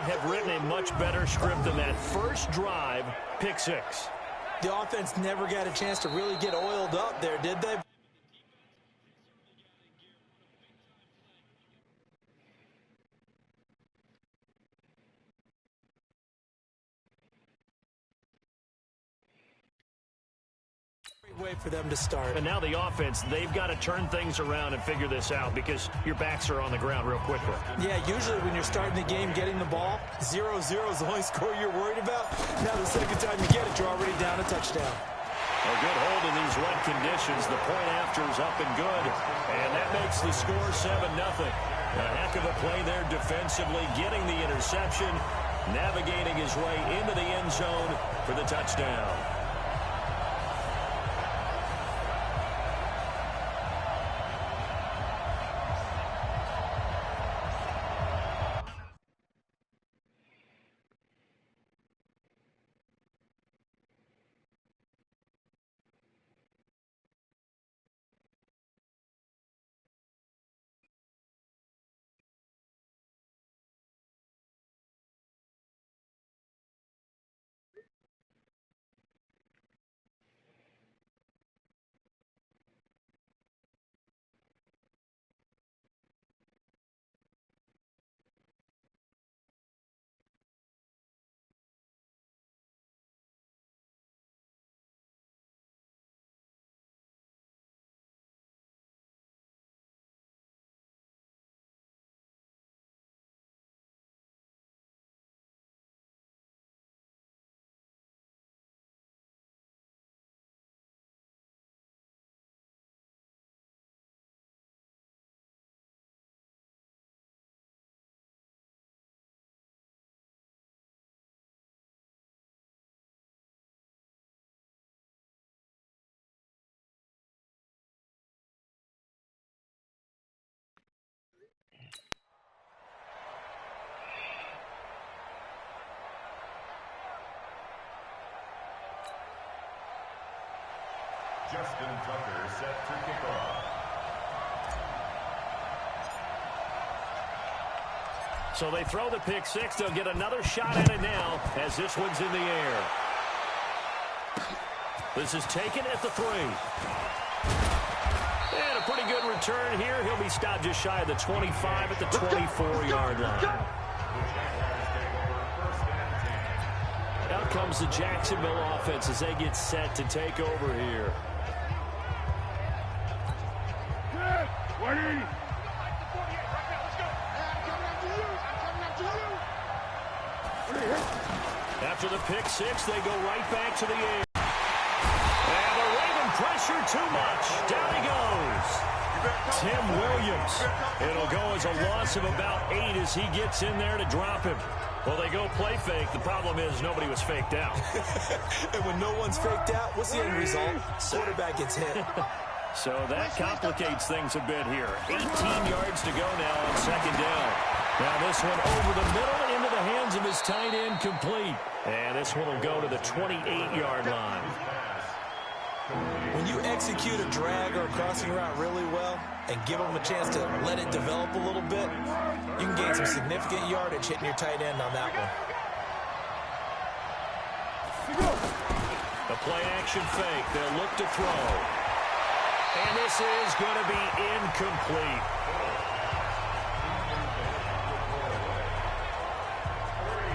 not have written a much better script than that first drive, pick six. The offense never got a chance to really get oiled up there, did they? Way for them to start. And now the offense, they've got to turn things around and figure this out because your backs are on the ground real quickly. Yeah, usually when you're starting the game, getting the ball, 0-0 is the only score you're worried about. Now the second time you get it, you're already down a touchdown. A good hold in these wet conditions. The point after is up and good. And that makes the score 7-0. A heck of a play there defensively, getting the interception, navigating his way into the end zone for the touchdown. Justin Tucker set to kick off. So they throw the pick six. They'll get another shot at it now as this one's in the air. This is taken at the 3. And a pretty good return here. He'll be stopped just shy of the 25 at the 24-yard line. Out comes the Jacksonville offense as they get set to take over here. After the pick six, they go right back to the air. And the Raven pressure too much. Down he goes. Tim Williams. It'll go as a loss of about 8 as he gets in there to drop him. Well, they go play fake. The problem is nobody was faked out. And when no one's faked out, what's the end result? Quarterback gets hit. So that complicates things a bit here. 18 yards to go now on second down. Now this one over the middle into the hands of his tight end, complete. And this one will go to the 28-yard line. When you execute a drag or a crossing route really well and give them a chance to let it develop a little bit, you can gain some significant yardage hitting your tight end on that one. The play-action fake. They'll look to throw. And this is going to be incomplete.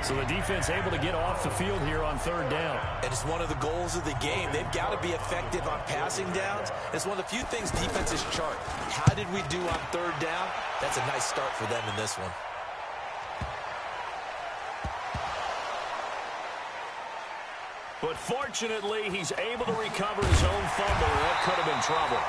So the defense able to get off the field here on third down. And it's one of the goals of the game. They've got to be effective on passing downs. It's one of the few things defenses chart. How did we do on third down? That's a nice start for them in this one. But fortunately, he's able to recover his own fumble. That could have been trouble.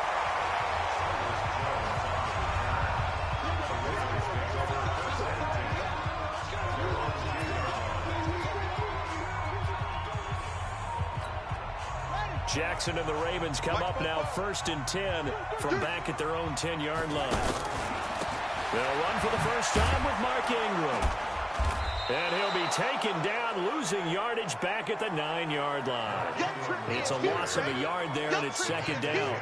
Jackson and the Ravens come up now 1st and 10 from back at their own 10-yard line. They'll run for the first time with Mark Ingram. And he'll be taken down, losing yardage back at the 9-yard line. It's a loss of a yard there, and it's second down.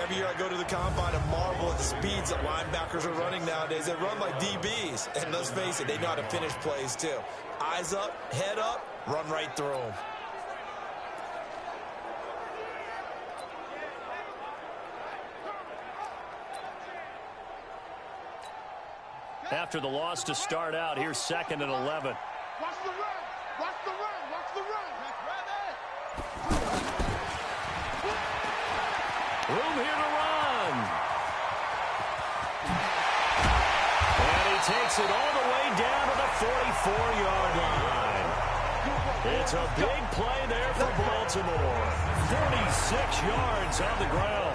Every year I go to the combine and marvel at the speeds that linebackers are running nowadays. They run like DBs. And let's face it, they know how to finish plays too. Eyes up, head up, run right through them. After the loss to start out, here's 2nd and 11. Watch the run. Watch the run. Watch the run. Room here to run. And he takes it all the way down to the 44-yard line. It's a big play there for Baltimore. 46 yards on the ground.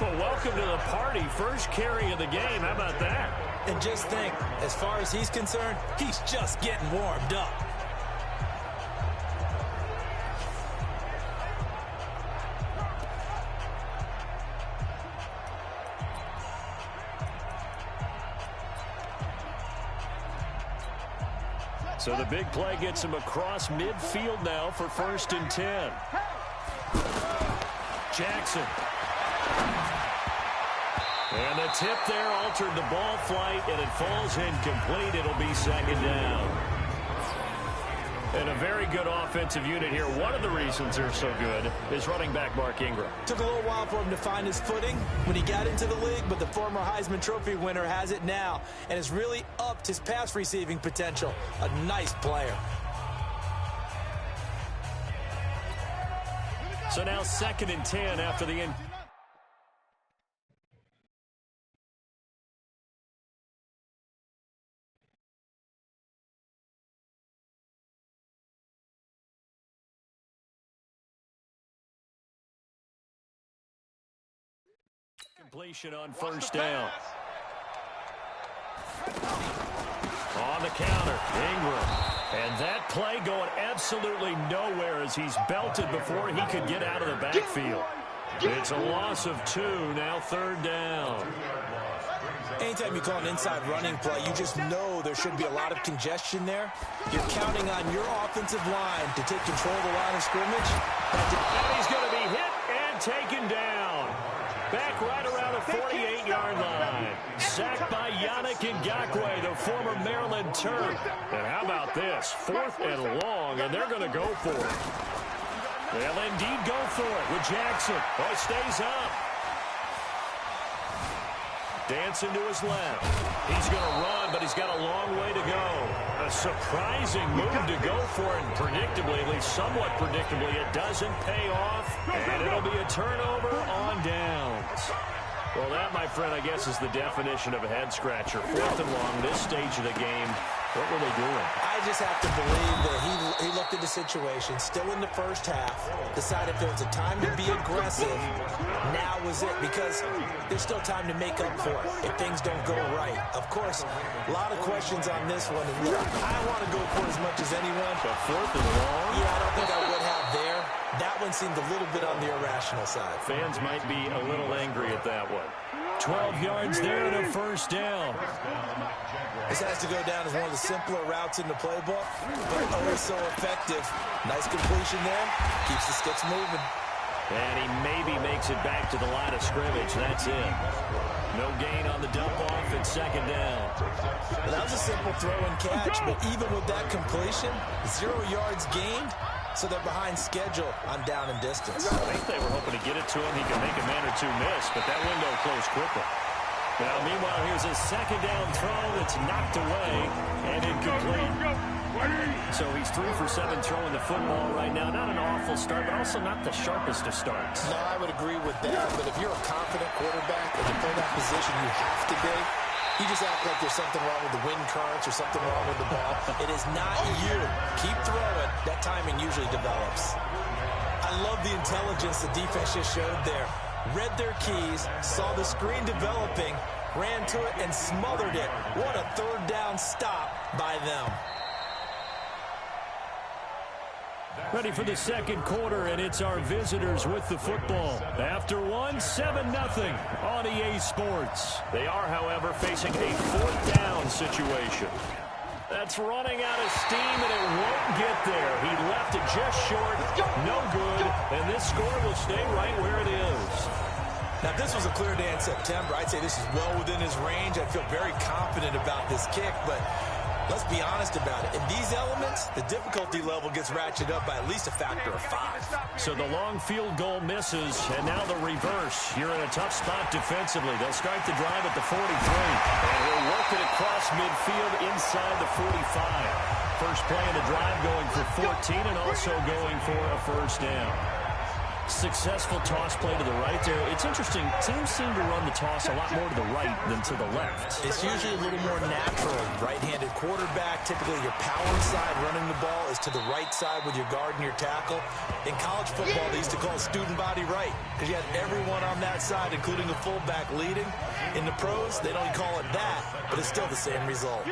Well, welcome to the party. First carry of the game. How about that? And just think, as far as he's concerned, he's just getting warmed up. So the big play gets him across midfield now for 1st and 10. Jackson. And the tip there altered the ball flight, and it falls incomplete. It'll be 2nd down. And a very good offensive unit here. One of the reasons they're so good is running back Mark Ingram. Took a little while for him to find his footing when he got into the league, but the former Heisman Trophy winner has it now and has really upped his pass receiving potential. A nice player. So now 2nd and 10 after the end. Completion on 1st down. On the counter, Ingram. And that play going absolutely nowhere as he's belted before he could get out of the backfield. It's a loss of 2, now 3rd down. Anytime you call an inside running play, you just know there should be a lot of congestion there. You're counting on your offensive line to take control of the line of scrimmage. And he's going to be hit and taken down. Back right around the 48-yard line. Sacked by Yannick Ngakoue, the former Maryland Terp. And how about this? 4th and long, and they're going to go for it. They'll indeed go for it with Jackson. Oh, it stays up. Dancing to his left. He's going to run, but he's got a long way to go. A surprising move to go for it, and predictably, at least somewhat predictably, it doesn't pay off, and it'll be a turnover on downs. Well, that, my friend, I guess is the definition of a head-scratcher. 4th and long, this stage of the game. What were they doing? I just have to believe that he looked at the situation, still in the first half, decided if there was a time to be aggressive, now was it, because there's still time to make up for it if things don't go right. Of course, a lot of questions on this one. And look, I want to go for it as much as anyone. But 4th and long? Yeah, I don't think I would have there. That one seemed a little bit on the irrational side. Fans might be a little angry at that one. 12 yards there and a 1st down. This has to go down as one of the simpler routes in the playbook, but always so effective. Nice completion there. Keeps the sticks moving. And he maybe makes it back to the line of scrimmage. That's it. No gain on the dump-off and 2nd down. Well, that was a simple throw and catch, but even with that completion, 0 yards gained, so they're behind schedule on down and distance. I think they were hoping to get it to him. He could make a man or two miss, but that window closed quickly. Now, meanwhile, here's a 2nd down throw that's knocked away and incomplete. So he's 3 for 7 throwing the football right now. Not an awful start, but also not the sharpest of starts. No, I would agree with that, but if you're a confident quarterback and you play that position you have to be, you just act like there's something wrong with the wind currents or something wrong with the ball. It is not you. Keep throwing. That timing usually develops. I love the intelligence the defense just showed there. Read their keys, saw the screen developing, ran to it, and smothered it. What a 3rd down stop by them. Ready for the 2nd quarter, and it's our visitors with the football. After one, 7-0 on EA Sports. They are, however, facing a 4th down situation. That's running out of steam, and it won't get there. He left it just short, no good, and this score will stay right where it is. Now, if this was a clear day in September, I'd say this is well within his range. I feel very confident about this kick, but let's be honest about it. In these elements, the difficulty level gets ratcheted up by at least a factor of 5. So the long field goal misses, and now the reverse. You're in a tough spot defensively. They'll start the drive at the 43, and he'll work it across midfield inside the 45. First play of the drive going for 14 and also going for a first down. Successful toss play to the right there. It's interesting. Teams seem to run the toss a lot more to the right than to the left. It's usually a little more natural. Right-handed quarterback, typically your power side running the ball is to the right side with your guard and your tackle. In college football, they used to call student body right because you had everyone on that side, including the fullback leading. In the pros, they don't call it that, but it's still the same result.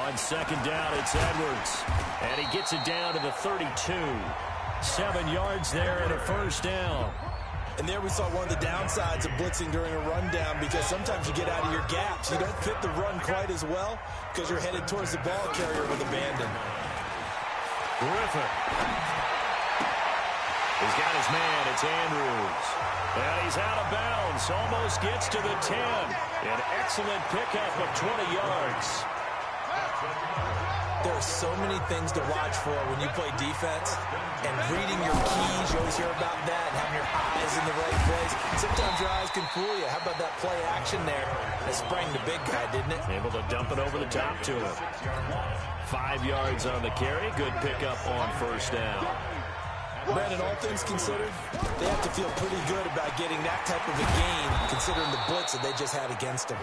On second down, it's Edwards. And he gets it down to the 32. 7 yards there and a first down. And there we saw one of the downsides of blitzing during a rundown because sometimes you get out of your gaps. You don't fit the run quite as well because you're headed towards the ball carrier with abandon. Griffin. He's got his man. It's Andrews. And he's out of bounds. Almost gets to the 10. An excellent pickup of 20 yards. There are so many things to watch for when you play defense, and reading your keys, you always hear about that, and having your eyes in the right place. Sometimes your eyes can fool you. How about that play action there? It sprang the big guy, didn't it? Able to dump it over the top to him. 5 yards on the carry. Good pickup on first down. Brandon, all things considered, they have to feel pretty good about getting that type of a gain, considering the blitz that they just had against him.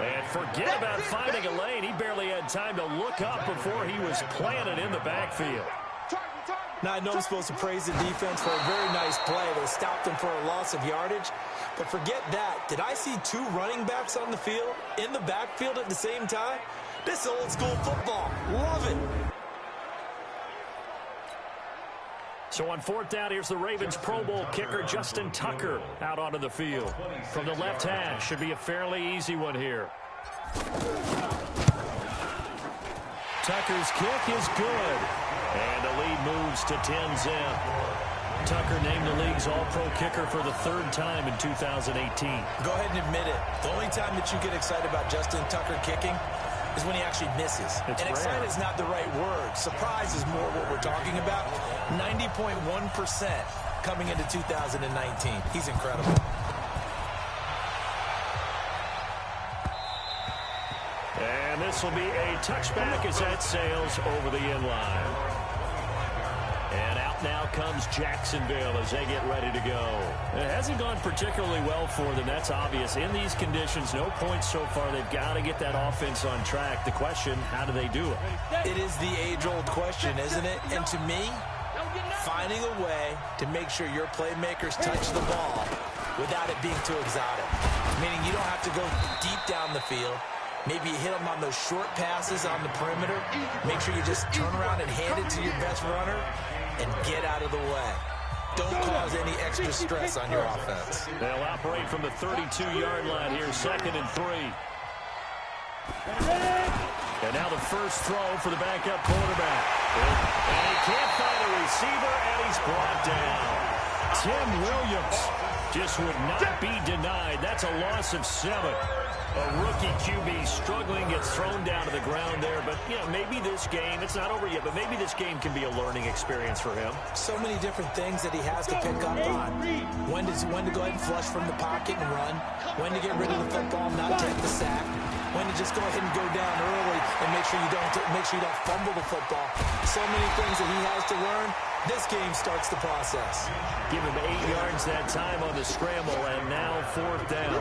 And forget about finding a lane. He barely had time to look up before he was planted in the backfield. Now, I know I'm supposed to praise the defense for a very nice play that stopped them for a loss of yardage, but forget that. Did I see 2 running backs on the field, in the backfield at the same time? This is old school football. Love it. So on fourth down, here's the Ravens Pro Bowl kicker, Justin Tucker, out onto the field. From the left hash, should be a fairly easy one here. Tucker's kick is good. And the lead moves to 10-zip. Tucker named the league's all-pro kicker for the 3rd time in 2018. Go ahead and admit it. The only time that you get excited about Justin Tucker kicking is when he actually misses. And excited is not the right word. Surprise is more what we're talking about. 90.1% coming into 2019. He's incredible. And this will be a touchback as that sails over the end line. And out now comes Jacksonville as they get ready to go. It hasn't gone particularly well for them. That's obvious. In these conditions, no points so far. They've got to get that offense on track. The question, how do they do it? It is the age-old question, isn't it? And to me, finding a way to make sure your playmakers touch the ball without it being too exotic. Meaning you don't have to go deep down the field. Maybe you hit them on those short passes on the perimeter. Make sure you just turn around and hand it to your best runner and get out of the way. Don't cause any extra stress on your offense. They'll operate from the 32-yard line here, 2nd and 3. And now the first throw for the backup quarterback. And he can't find a receiver, and he's brought down. Tim Williams just would not be denied. That's a loss of 7. A rookie QB struggling, gets thrown down to the ground there. But, you know, maybe this game, it's not over yet, but maybe this game can be a learning experience for him. So many different things that he has to pick up on. When to go ahead and flush from the pocket and run. When to get rid of the football and not take the sack. When to just go ahead and go down early and make sure you don't fumble the football. So many things that he has to learn. This game starts the process. Give him 8 yards that time on the scramble, and now 4th down.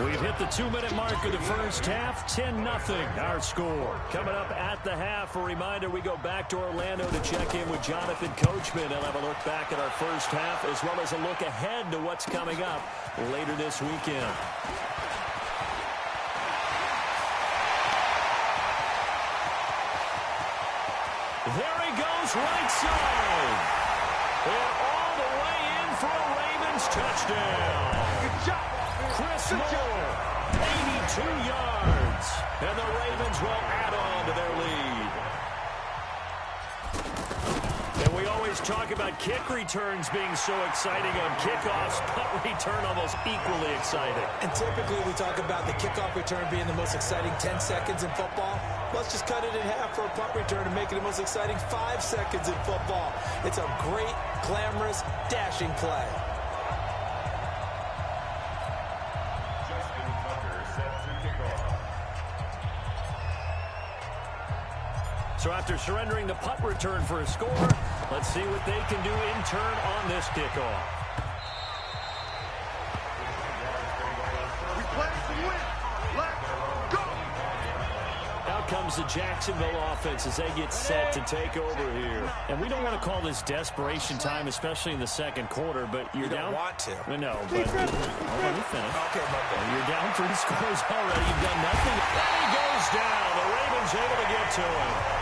We've hit the 2-minute mark of the first half. 10-0 our score. Coming up at the half, a reminder, we go back to Orlando to check in with Jonathan Coachman. He'll have a look back at our first half as well as a look ahead to what's coming up later this weekend. There he goes, right side. And all the way in for a Ravens touchdown. Chris Moore, 82 yards. And the Ravens will add on to their lead. And we always talk about kick returns being so exciting on kickoffs, punt return almost equally exciting. And typically we talk about the kickoff return being the most exciting 10 seconds in football. Let's just cut it in half for a punt return and make it the most exciting 5 seconds in football. It's a great, glamorous, dashing play. So after surrendering the punt return for a score, let's see what they can do in turn on this kickoff. We play to win. Let's go. Out comes the Jacksonville offense as they get set to take over here. And we don't want to call this desperation time, especially in the second quarter, but you're down. You don't want to. No, but hold on, we finish. Okay, my bad. You're down 3 scores already. You've done nothing. And he goes down. The Ravens able to get to him.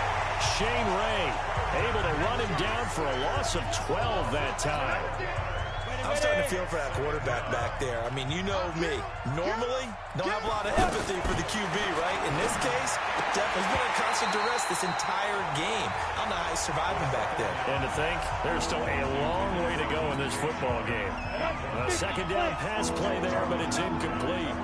Shane Ray able to run him down for a loss of 12 that time. I'm starting to feel for that quarterback back there. I mean, you know me. Normally, don't have a lot of empathy for the QB, right? In this case, definitely been in constant duress this entire game. I don't know how he's surviving back there. And to think, there's still a long way to go in this football game. A second down pass play there, but it's incomplete.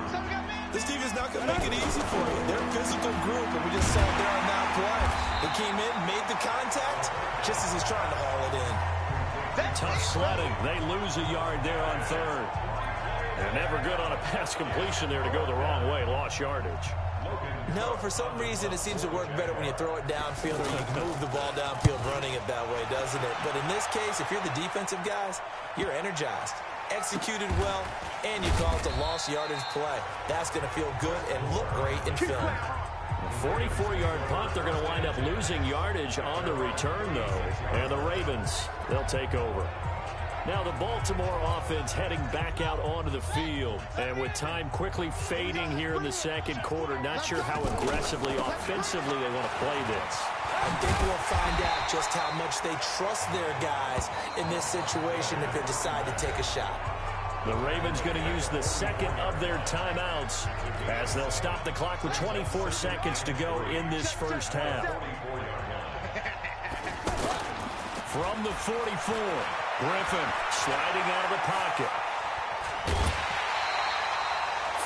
This defense not going to make it easy for you. They're a physical group, and we just saw it there on that play. They came in, made the contact, just as he's trying to haul it in. Tough sledding. They lose a yard there on third. They're never good on a pass completion there to go the wrong way. Lost yardage. No, for some reason, it seems to work better when you throw it downfield or you move the ball downfield running it that way, doesn't it? But in this case, if you're the defensive guys, you're energized, executed well, and you caused a lost yardage play. That's going to feel good and look great in film. 44-yard punt. They're going to wind up losing yardage on the return, though. And the Ravens, they'll take over. Now the Baltimore offense heading back out onto the field. And with time quickly fading here in the second quarter, not sure how aggressively, offensively they want to play this. I think we'll find out just how much they trust their guys in this situation if they decide to take a shot. The Ravens going to use the second of their timeouts as they'll stop the clock with 24 seconds to go in this first half. From the 44, Griffin sliding out of the pocket.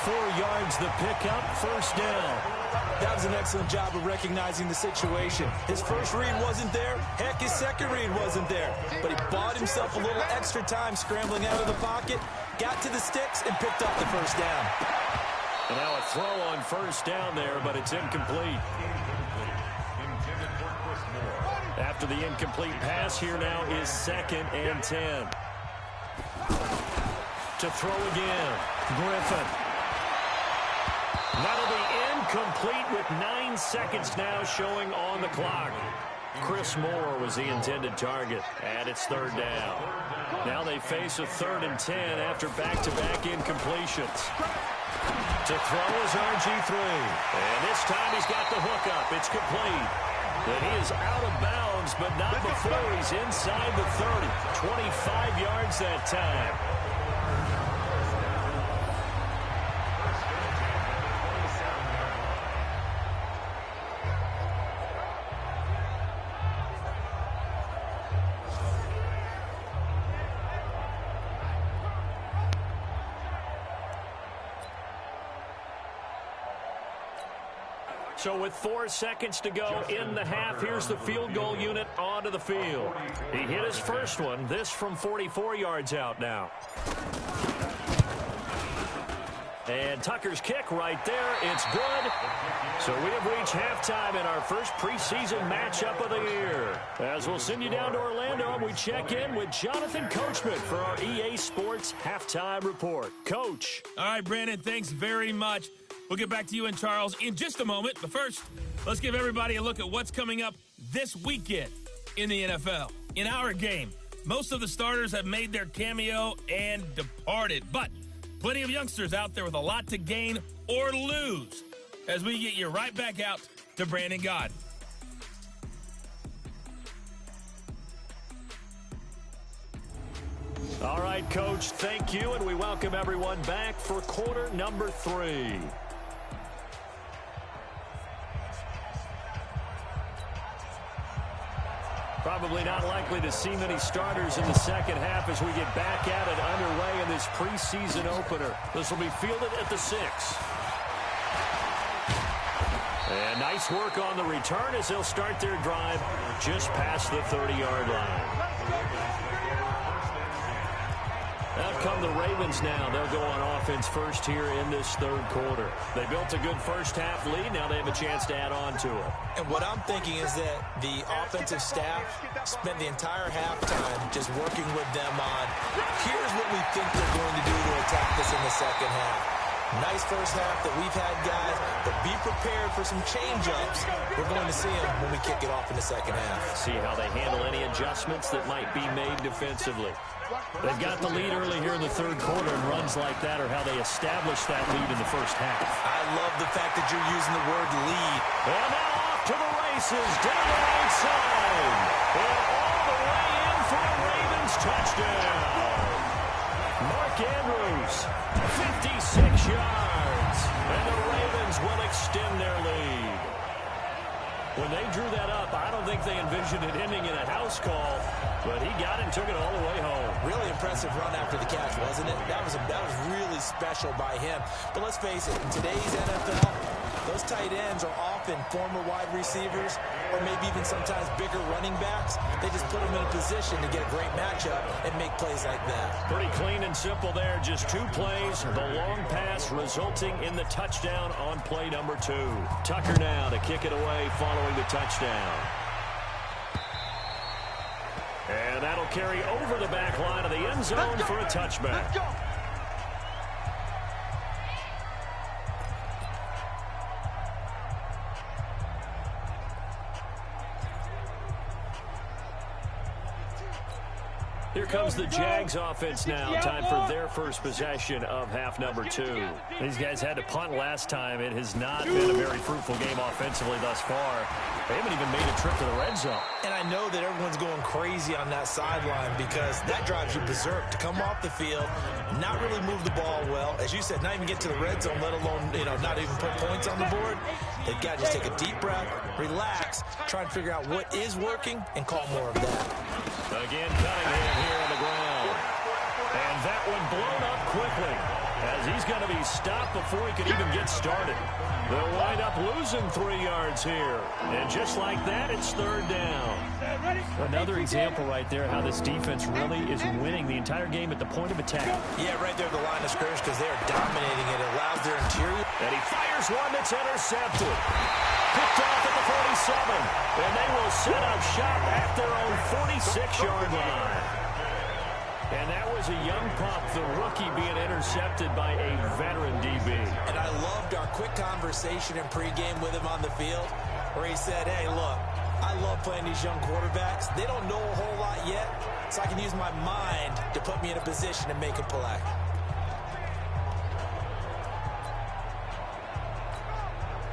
4 yards the pickup, first down. That was an excellent job of recognizing the situation. His first read wasn't there. Heck, his second read wasn't there. But he bought himself a little extra time scrambling out of the pocket, got to the sticks, and picked up the first down. And now a throw on first down there, but it's incomplete. After the incomplete pass, here now is 2nd and 10. To throw again, Griffin. That'll be incomplete with 9 seconds now showing on the clock. Chris Moore was the intended target, and it's 3rd down. Now they face a 3rd and 10 after back-to-back incompletions. To throw is RG3. And this time he's got the hook up. It's complete. And he is out of bounds, but not before he's inside the 30. 25 yards that time. So with 4 seconds to go in the half, here's the field goal unit onto the field. He hit his first one, this from 44 yards out now. And Tucker's kick right there, it's good. So we have reached halftime in our first preseason matchup of the year. As we'll send you down to Orlando, and we check in with Jonathan Coachman for our EA Sports Halftime Report. Coach. All right, Brandon, thanks very much. We'll get back to you and Charles in just a moment. But first, let's give everybody a look at what's coming up this weekend in the NFL. In our game, most of the starters have made their cameo and departed. But plenty of youngsters out there with a lot to gain or lose as we get you right back out to Brandon God. All right, Coach, thank you, and we welcome everyone back for quarter number 3. Probably not likely to see many starters in the second half as we get back at it underway in this preseason opener. This will be fielded at the 6. And nice work on the return as they'll start their drive just past the 30-yard line. Out come the Ravens now. They'll go on offense first here in this third quarter. They built a good first-half lead. Now they have a chance to add on to it. And what I'm thinking is that the offensive staff spent the entire halftime just working with them on, here's what we think they're going to do to attack us in the second half. Nice first half that we've had, guys, but be prepared for some change-ups. We're going to see them when we kick it off in the second half. See how they handle any adjustments that might be made defensively. They've got the lead early here in the third quarter, and runs like that are how they establish that lead in the first half. I love the fact that you're using the word lead. And now off to the races, down the right side. And all the way in for a Ravens touchdown. Mark Andrews, 56 yards. And the Ravens will extend their lead. When they drew that up, I don't think they envisioned it ending in a house call, but he got it and took it all the way home. Really impressive run after the catch, wasn't it? That was really special by him. But let's face it, in today's NFL, those tight ends are often former wide receivers or maybe even sometimes bigger running backs. They just put them in a position to get a great matchup and make plays like that. Pretty clean and simple there. Just 2 plays. The long pass resulting in the touchdown on play number 2. Tucker now to kick it away following the touchdown. And that'll carry over the back line of the end zone for a touchback. Here comes the Jags offense now. Time for their first possession of half number 2. These guys had to punt last time. It has not been a very fruitful game offensively thus far. They haven't even made a trip to the red zone. And I know that everyone's going crazy on that sideline because that drives you berserk to come off the field, not really move the ball well. As you said, not even get to the red zone, let alone, not even put points on the board. They've got to just take a deep breath, relax, try and figure out what is working, and call more of that. Again, Cunningham here on the ground. And that one blown up quickly as he's going to be stopped before he could even get started. They'll wind up losing 3 yards here. And just like that, it's third down. Another example right there how this defense really is winning the entire game at the point of attack. Yeah, right there at the line of scrimmage because they are dominating it. It allows their interior. And he fires one that's intercepted. Picked off at the 47. And they will set up shop at their own 46-yard line. And that was a young pup, the rookie, being intercepted by a veteran DB. And I loved our quick conversation in pregame with him on the field where he said, hey, look, I love playing these young quarterbacks. They don't know a whole lot yet, so I can use my mind to put me in a position to make a play.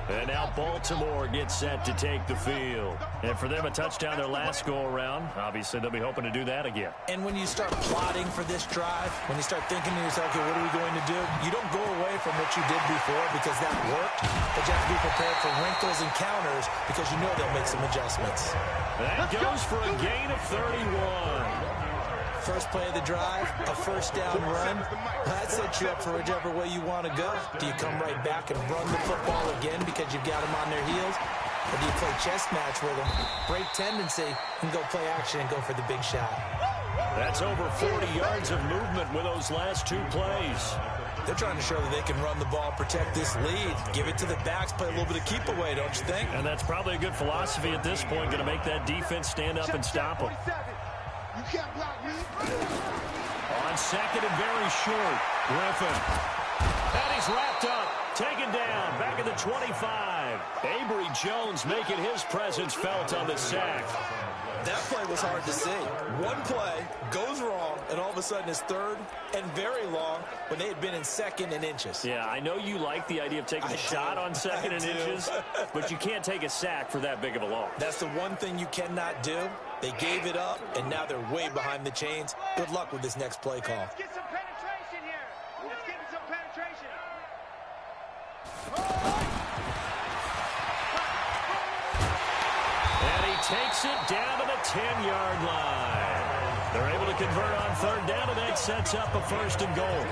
And now Baltimore gets set to take the field. And for them, a touchdown their last go-around. Obviously, they'll be hoping to do that again. And when you start plotting for this drive, when you start thinking to yourself, okay, what are we going to do? You don't go away from what you did before because that worked. But you have to be prepared for wrinkles and counters because you know they'll make some adjustments. That goes for a gain of 31. First play of the drive, a first down run. That sets you up for whichever way you want to go. Do you come right back and run the football again because you've got them on their heels? Or do you play chess match with them, break tendency, and go play action and go for the big shot? That's over 40 yards of movement with those last 2 plays. They're trying to show that they can run the ball, protect this lead, give it to the backs, play a little bit of keep away, don't you think? And that's probably a good philosophy at this point, going to make that defense stand up and stop them. You can't block me. On second and very short, Griffin. And he's wrapped up, taken down, back at the 25. Avery Jones making his presence felt on the sack. That play was hard to see. One play goes wrong, and all of a sudden it's third and very long when they had been in second and inches. Yeah, I know you like the idea of taking a shot on second and inches, but you can't take a sack for that big of a loss. That's the one thing you cannot do. They gave it up, and now they're way behind the chains. Good luck with this next play call. Let's get some penetration here. Let's get some penetration. And he takes it down to the 10-yard line. They're able to convert on third down, and that sets up a 1st and goal.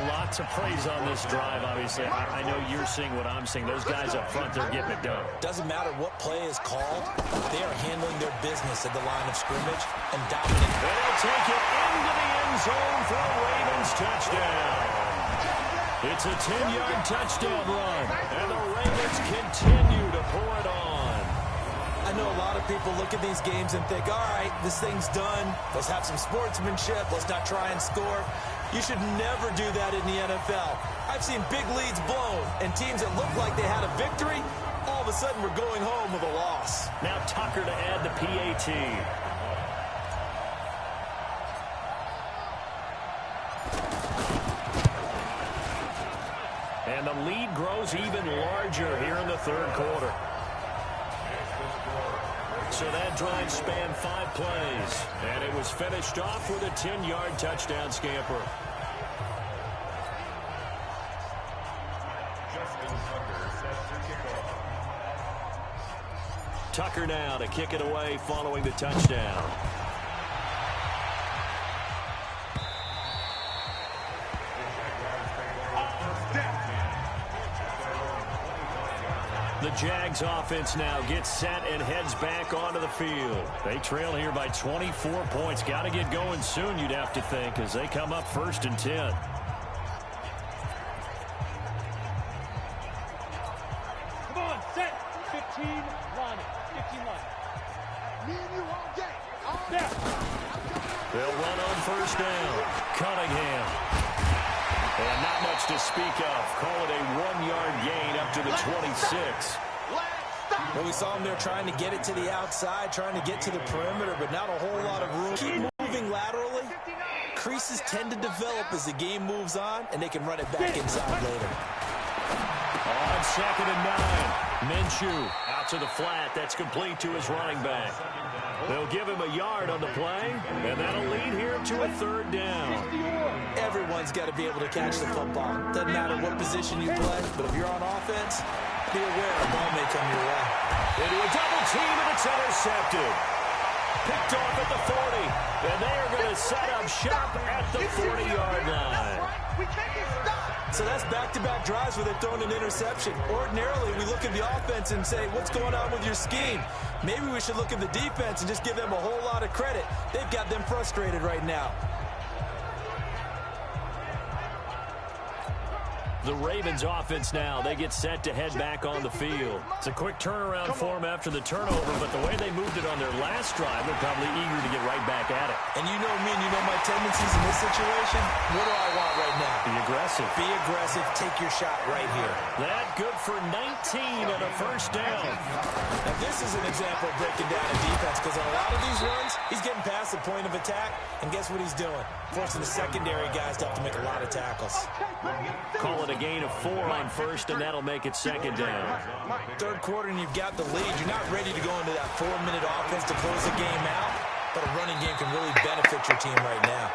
Lots of praise on this drive, obviously. I know you're seeing what I'm seeing. Those guys up front, they're getting it done. Doesn't matter what play is called. They are handling their business at the line of scrimmage and dominating. They'll take it into the end zone for a Ravens touchdown. It's a 10-yard touchdown run, and the Ravens continue to pour it on. I know a lot of people look at these games and think, all right, this thing's done. Let's have some sportsmanship. Let's not try and score. You should never do that in the NFL. I've seen big leads blown, and teams that looked like they had a victory, all of a sudden we're going home with a loss. Now Tucker to add the PAT. And the lead grows even larger here in the third quarter. So that drive spanned 5 plays, and it was finished off with a 10-yard touchdown scamper. Tucker now to kick it away following the touchdown. The Jags offense now gets set and heads back onto the field. They trail here by 24 points. Got to get going soon, you'd have to think, as they come up 1st and 10. Come on, set. 15, line it. 15 line. Me and you all day. All day. They'll run on 1st down. Cunningham. And not much to speak of. Call it a 1-yard gain up to the 26. Well, we saw them there trying to get it to the outside, trying to get to the perimeter, but not a whole lot of room. Keep moving laterally. Creases tend to develop as the game moves on, and they can run it back inside later. On 2nd and 9. Minshew out to the flat. That's complete to his running back. They'll give him a yard on the play, and that'll lead here to a 3rd down. Everyone's got to be able to catch the football. Doesn't matter what position you play, but if you're on offense, be aware a ball may come your way. Into a double team, and it's intercepted. Picked off at the 40, and they are going to set up shop at the 40-yard line. So that's back-to-back drives where they're throwing an interception. Ordinarily, we look at the offense and say, what's going on with your scheme? Maybe we should look at the defense and just give them a whole lot of credit. They've got them frustrated right now. The Ravens offense now, they get set to head back on the field. It's a quick turnaround for them after the turnover, but the way they moved it on their last drive, they're probably eager to get right back at it. And you know me and you know my tendencies in this situation. What do I want right now? Be aggressive. Be aggressive. Take your shot right here. That good for 19 and a 1st down. Now this is an example of breaking down a defense, because on a lot of these runs, he's getting past the point of attack, and guess what he's doing? Forcing the secondary guys to have to make a lot of tackles. Call it a gain of 4 on 1st, and that'll make it 2nd down. Third quarter, and you've got the lead. You're not ready to go into that 4-minute offense to close the game out, but a running game can really benefit your team right now.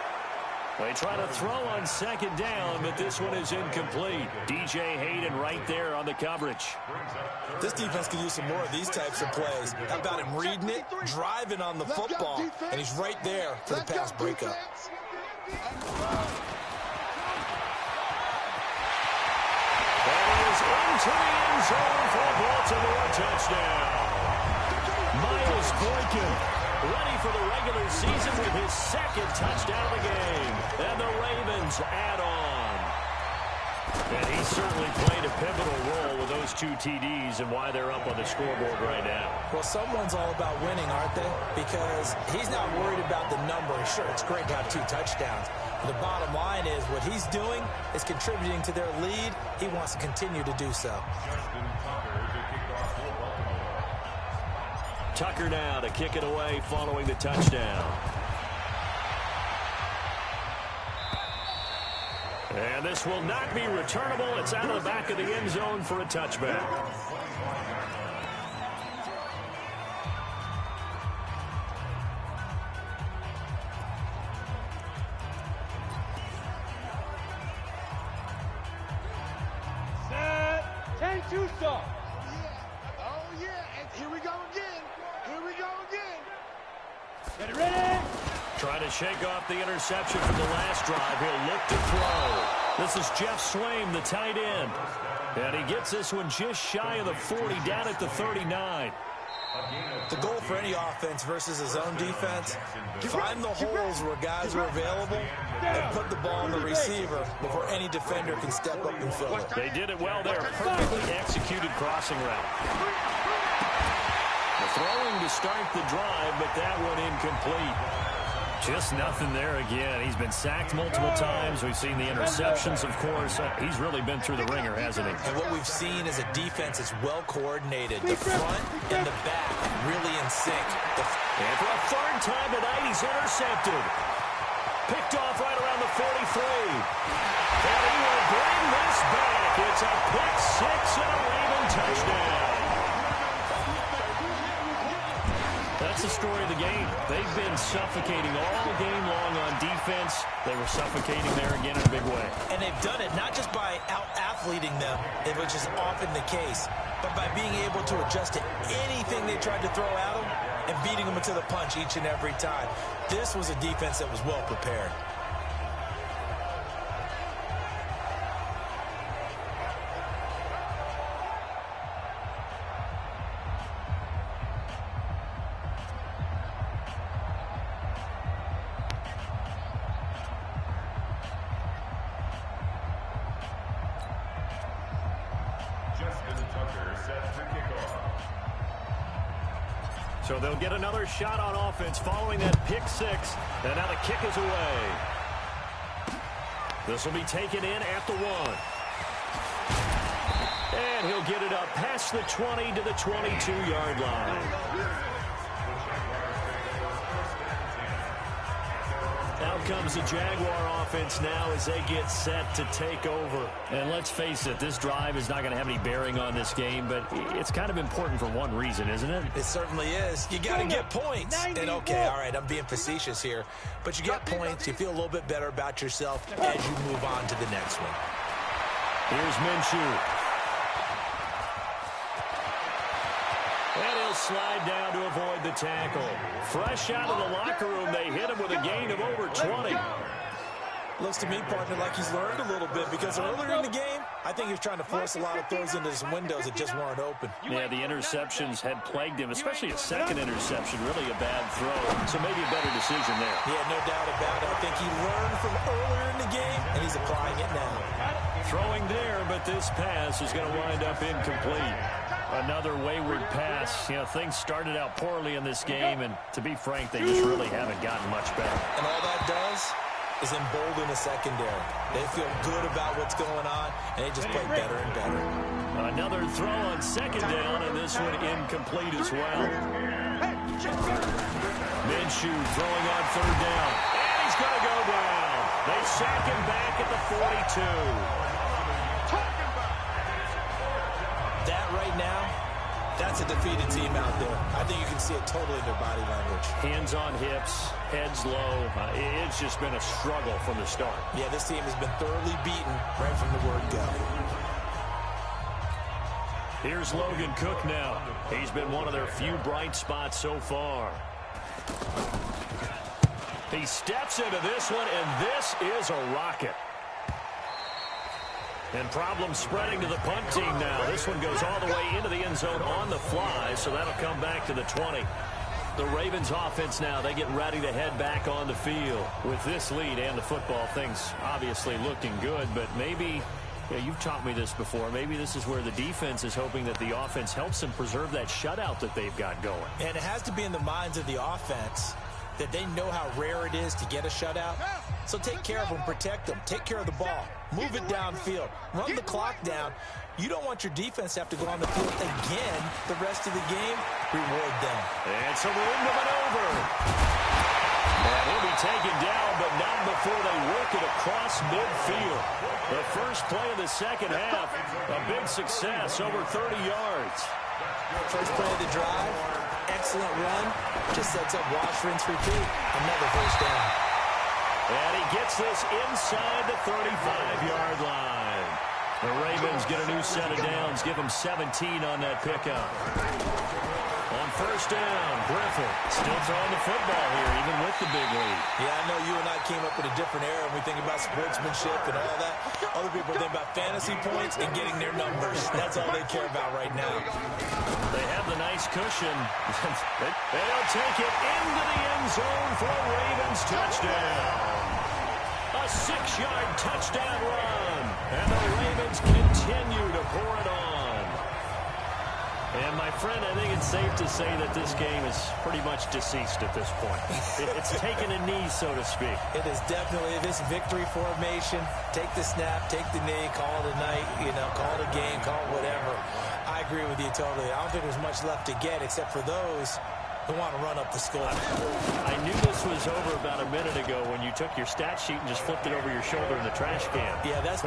They try to throw on 2nd down, but this one is incomplete. DJ Hayden right there on the coverage. This defense can use some more of these types of plays. How about him reading it, driving on the football, and he's right there for the pass breakup. Into the end zone for a Baltimore touchdown. Miles Boykin ready for the regular season with his 2nd touchdown of the game. And the Ravens add on. And he certainly played a pivotal role with those 2 TDs and why they're up on the scoreboard right now. Well, someone's all about winning, aren't they? Because he's not worried about the number. Sure, it's great to have 2 touchdowns. The bottom line is what he's doing is contributing to their lead. He wants to continue to do so. Tucker now to kick it away following the touchdown. And this will not be returnable. It's out of the back of the end zone for a touchback. Tucson. Oh, yeah. And here we go again. Here we go again. Get it ready. Trying to shake off the interception from the last drive. He'll look to throw. This is Jeff Swaim, the tight end. And he gets this one just shy of the 40, down at the 39. The goal for any offense versus his own defense, find the holes where guys are available and put the ball on the receiver before any defender can step up and fill it. They did it well there. Perfectly executed crossing route. The throwing to start the drive, but that one incomplete. Just nothing there again. He's been sacked multiple times. We've seen the interceptions, of course. He's really been through the ringer, hasn't he? And what we've seen is a defense that's well coordinated. The front and the back really in sync. And for a third time tonight, he's intercepted. Picked off right around the 43. And he will bring this back. It's a pick six and a Raven touchdown. That's the story of the game. They've been suffocating all game long on defense. They were suffocating there again in a big way. And they've done it not just by out-athleting them, which is often the case, but by being able to adjust to anything they tried to throw at them and beating them into the punch each and every time. This was a defense that was well prepared. So they'll get another shot on offense following that pick six. And now the kick is away. This will be taken in at the 1. And he'll get it up past the 20 to the 22-yard line. Out comes the Jaguar offense now as they get set to take over. And let's face it, this drive is not going to have any bearing on this game, but it's kind of important for one reason, isn't it? It certainly is. You got to get points. And okay, all right, I'm being facetious here, but you get points, you feel a little bit better about yourself as you move on to the next one. Here's Minshew. And he'll slide down to avoid the tackle. Fresh out of the locker room, they hit him with a gain of over 20. Looks to me, partner, like he's learned a little bit because earlier in the game, I think he was trying to force a lot of throws into his windows that just weren't open. Yeah, the interceptions had plagued him, especially a second interception, really a bad throw. So maybe a better decision there. Yeah, no doubt about it. I think he learned from earlier in the game, and he's applying it now. Throwing there, but this pass is going to wind up incomplete. Another wayward pass. You know, things started out poorly in this game, and to be frank, they just really haven't gotten much better. And all that does is embolden the secondary. They feel good about what's going on, and they just play better and better. Another throw on second down, and this one incomplete as well. Minshew throwing on third down, and he's going to go down. They sack him back at the 42. That right now, that's a defeated team out there. I think you can see it totally in their body language. Hands on hips, heads low. It's just been a struggle from the start. Yeah, this team has been thoroughly beaten right from the word go. Here's Logan Cook now. He's been one of their few bright spots so far. He steps into this one, and this is a rocket. And problems spreading to the punt team now. This one goes all the way into the end zone on the fly, so that'll come back to the 20. The Ravens offense now, they get ready to head back on the field. With this lead and the football, things obviously looking good, but maybe, you've taught me this before, maybe this is where the defense is hoping that the offense helps them preserve that shutout that they've got going. And it has to be in the minds of the offense that they know how rare it is to get a shutout. So take care of them, protect them, take care of the ball, move it downfield, run the clock down. You don't want your defense to have to go on the field again the rest of the game. Reward them. And some room to maneuver. And he'll be taken down, but not before they work it across midfield. The first play of the second half, a big success, over 30 yards. First play of the drive, excellent run, just sets up wash, rinse, repeat. Another first down. And he gets this inside the 35-yard line. The Ravens get a new set of downs, give them 17 on that pickup. On first down. Griffin still throwing the football here, even with the big lead. Yeah, I know you and I came up with a different era when we think about sportsmanship and all that. Other people think about fantasy points and getting their numbers. That's all they care about right now. They have the nice cushion. They'll take it into the end zone for a Ravens touchdown. A 6-yard touchdown run. And the Ravens continue to pour it on. And, my friend, I think it's safe to say that this game is pretty much deceased at this point. It's taken a knee, so to speak. It is definitely this victory formation. Take the snap, take the knee, call it a night, call it a game, call it whatever. I agree with you totally. I don't think there's much left to get except for those who want to run up the score. I knew this was over about a minute ago when you took your stat sheet and just flipped it over your shoulder in the trash can. Yeah, that's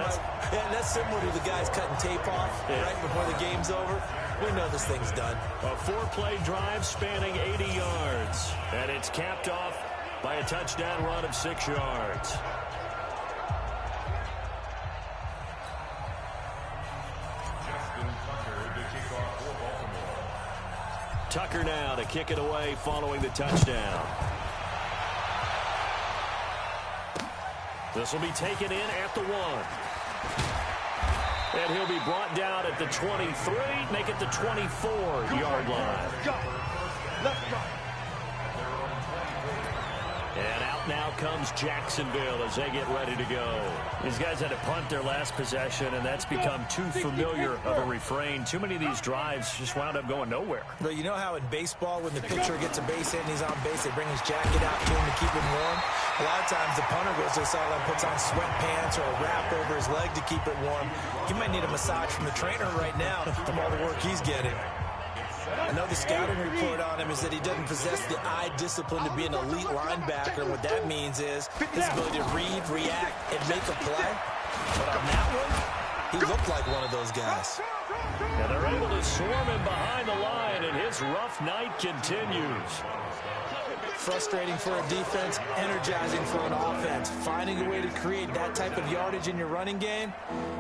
similar to the guys cutting tape off right before the game's over. We know this thing's done. A 4-play drive spanning 80 yards. And it's capped off by a touchdown run of 6 yards. Tucker now to kick it away following the touchdown. This will be taken in at the 1. And he'll be brought down at the 23, make it the 24-yard line. Let's go. And out now comes Jacksonville as they get ready to go. These guys had to punt their last possession, and that's become too familiar of a refrain. Too many of these drives just wound up going nowhere. But you know how in baseball, when the pitcher gets a base hit and he's on base, they bring his jacket out to him to keep him warm? A lot of times the punter goes to the sideline, puts on sweatpants or a wrap over his leg to keep it warm. He might need a massage from the trainer right now from all the work he's getting. I know the scouting report on him is that he doesn't possess the eye discipline to be an elite linebacker. And what that means is his ability to read, react, and make a play. But on that one, he looked like one of those guys. And they're able to swarm him behind the line, and his rough night continues. Frustrating for a defense, energizing for an offense. Finding a way to create that type of yardage in your running game,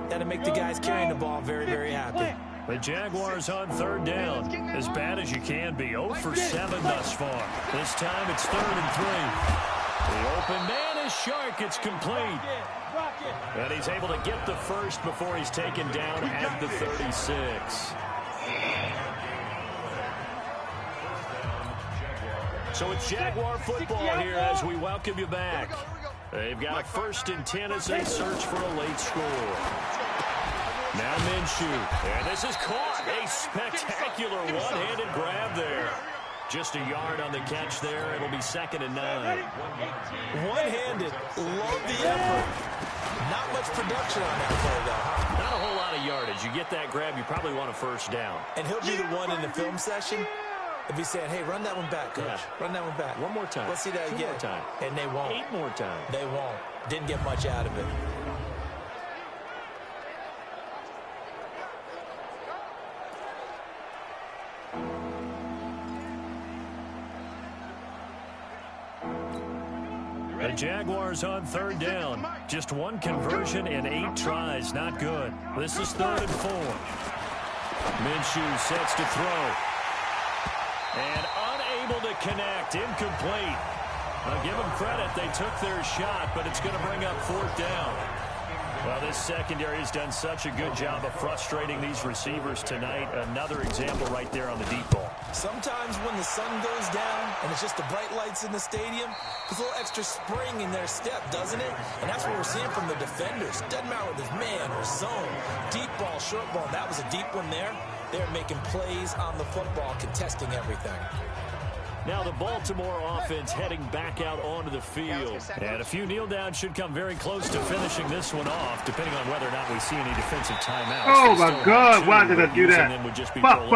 that'll make the guys carrying the ball very, very happy. The Jaguars on third down. As bad as you can be. 0 for 7 thus far. This time it's 3rd and 3. The open man is Shark. It's complete. And he's able to get the first before he's taken down at the 36. So it's Jaguar football here as we welcome you back. They've got a 1st and 10 as they search for a late score. Now Minshew, and this is caught. A spectacular one-handed grab there. Just a yard on the catch there. It'll be 2nd and 9. One-handed. Love the effort. Not much production on that play, though, huh? Not a whole lot of yardage. You get that grab, you probably want a 1st down. And he'll be the one in the film session if he's saying, hey, run that one back, coach. Yeah. Run that one back. One more time. Let's see that 2 again. more time. And they won't. 8 more times. They won't. Didn't get much out of it. The Jaguars on 3rd down. Just 1 conversion and 8 tries. Not good. This is 3rd and 4. Minshew sets to throw. And unable to connect. Incomplete. I'll give them credit. They took their shot, but it's going to bring up 4th down. Well, this secondary has done such a good job of frustrating these receivers tonight. Another example right there on the deep ball. Sometimes when the sun goes down and it's just the bright lights in the stadium, there's a little extra spring in their step, doesn't it? And that's what we're seeing from the defenders. Doesn't matter whether it's man or zone, deep ball, short ball. That was a deep one there. They're making plays on the football, contesting everything. Now the Baltimore offense heading back out onto the field. And a few kneel downs should come very close to finishing this one off, depending on whether or not we see any defensive timeouts. Oh my God, why did I do that? Them would just be fuck.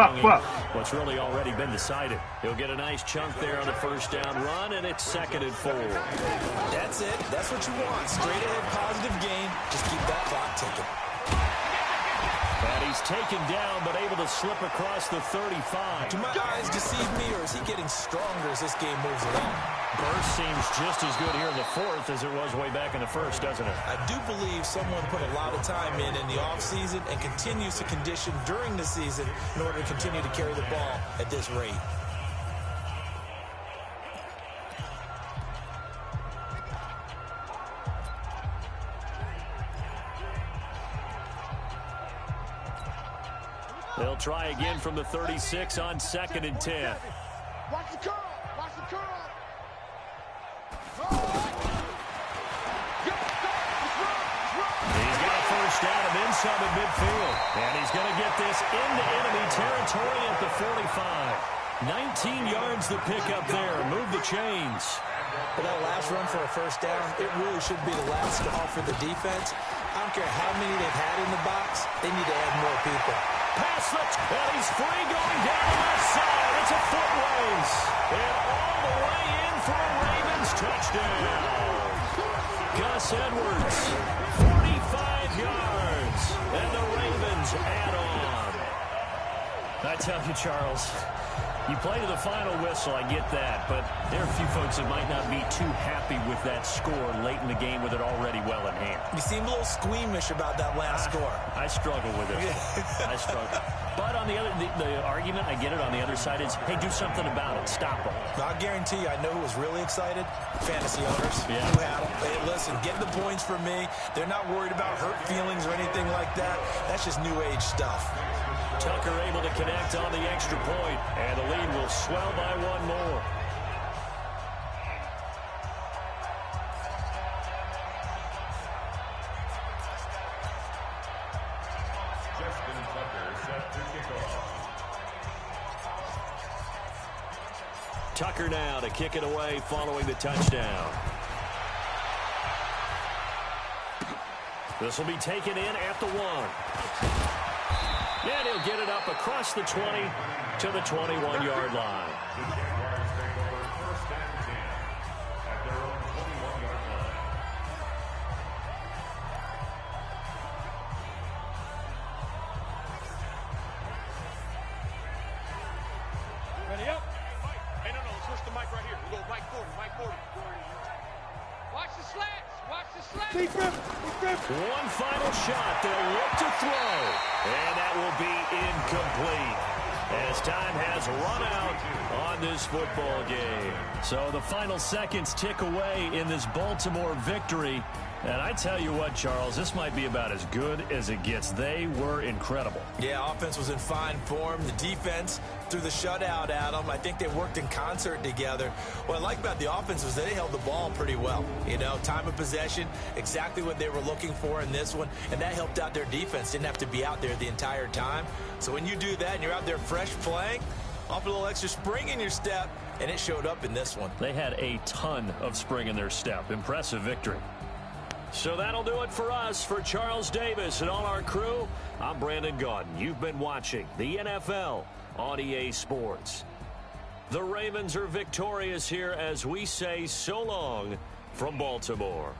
what's really already been decided. He'll get a nice chunk there on the 1st down run, and it's 2nd and 4. That's it. That's what you want. Straight ahead, positive game. Just keep that clock ticking. And he's taken down, but able to slip across the 35. Do my eyes deceive me, or is he getting stronger as this game moves along? Burst seems just as good here in the 4th as it was way back in the 1st, doesn't it? I do believe someone put a lot of time in the offseason and continues to condition during the season in order to continue to carry the ball at this rate. They'll try again from the 36 on 2nd and 10. Watch the curl. Watch the curl. He's got a first down and then some at midfield. And he's going to get this into enemy territory at the 45. 19 yards to pick up there. Move the chains. For that last run for a first down, it really should be the last call for the defense. I don't care how many they've had in the box. They need to add more people. Pass left, and he's free going down the left side. It's a foot race. And all the way in for a Ravens touchdown. Gus Edwards, 45 yards, and the Ravens add on. I tell you, Charles, you play to the final whistle, I get that, but there are a few folks that might not be too happy with that score late in the game with it already well in hand. You seem a little squeamish about that last score. I struggle with it. I struggle. But on the other, the argument, I get it, on the other side is, hey, do something about it. Stop them. I guarantee you, I know who was really excited. Fantasy owners. Yeah. Who had them. Hey, listen, get the points from me. They're not worried about hurt feelings or anything like that. That's just new age stuff. Tucker able to connect on the extra point, and the lead will swell by one more. Justin Tucker set to kick off. Tucker now to kick it away following the touchdown. This will be taken in at the 1. And he'll get it up across the 20 to the 21-yard line. The Jaguars take over 1st and 10 at their own 21-yard line. Ready up? Hey, no, let's switch the mic right here. We'll go Mike 40, Mike 40. Watch the slats. Watch the slats. One final shot. They'll look to throw. And that will be incomplete, as time has run out on this football game. So the final seconds tick away in this Baltimore victory. And I tell you what, Charles, this might be about as good as it gets. They were incredible. Yeah, offense was in fine form. The defense threw the shutout at them. I think they worked in concert together. What I like about the offense was they held the ball pretty well. You know, time of possession, exactly what they were looking for in this one, and that helped out their defense. Didn't have to be out there the entire time. So when you do that and you're out there fresh playing, off a little extra spring in your step, and it showed up in this one. They had a ton of spring in their step. Impressive victory. So that'll do it for us. For Charles Davis and all our crew, I'm Brandon Gaudin. You've been watching the NFL on EA Sports. The Ravens are victorious here as we say so long from Baltimore.